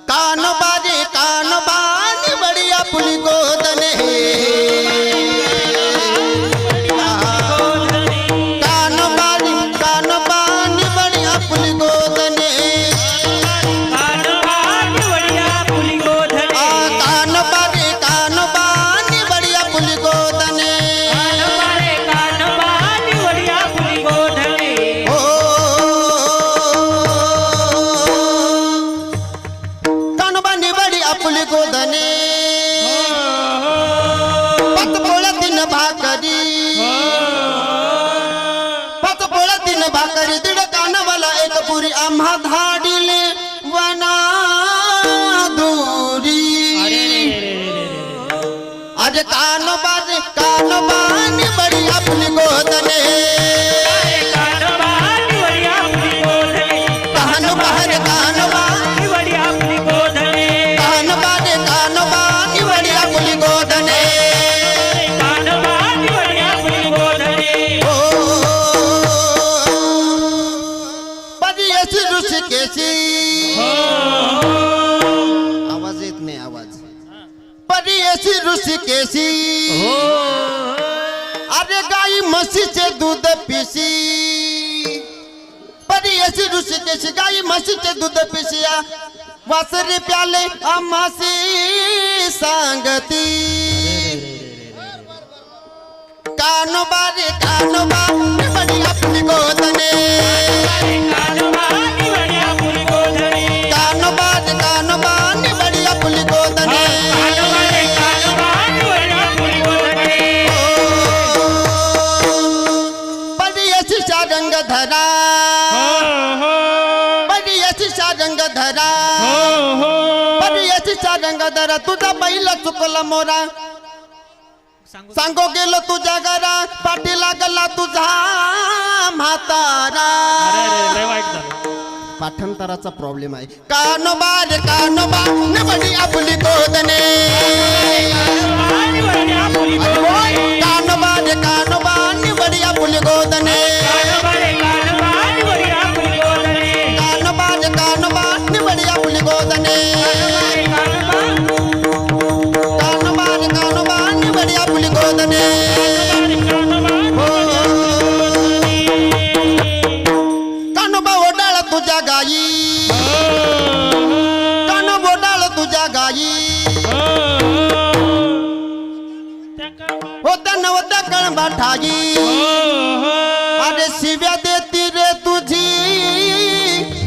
कानबाजी कानबानी बडिया पुली गोदने कानबाजी कानबानी बडिया पुली गोदने कानबाजी कानबानी बडिया पुली गोदने कानबानी बडिया पुली गोदने भाकरी दीड कानवाला एक पुरी आम्हा धाडिले वना दूरी आज कानबाजी कानबानी बडी आपली गोदने कानबाजी कानबानी बडी आपली गोदने कानबाजी कानबानी बडी आपली गोदने आवाज येत नाही आवाज परी ऐसी ऋषिकेशी अरे गाई म्हशीचे दूध पिशी परी ऐसी ऋषिकेशी गाई म्हशीचे दूध पिशिया वासरी प्याले आम्हासी सांगती कानबाजी कानबानी बडी आपली गोदने कानबाजी कानबानी बडी आपली गोदने बडी अशी रंग धरा बडी अशी रंग धरा बडी अशी रंग धरा तुझा बैल चुकला मोरा सांगो गेलो तुझ्या घरा पाठी लागला तुझा म्हातारा पाठांतराचा प्रॉब्लेम आहे कानबाजी कानबानी बडी आपली गोदने कानबाजी कानबानी बडी आपली गोदने कानबाजी कानबानी बडी आपली गोदने कानबाजी कानबानी बडी आपली गोदने कानोबा ओडाळ तुझ्या गाई कानोबा ओडाळ तुझ्या गाई होता नवता कळंबा ठाई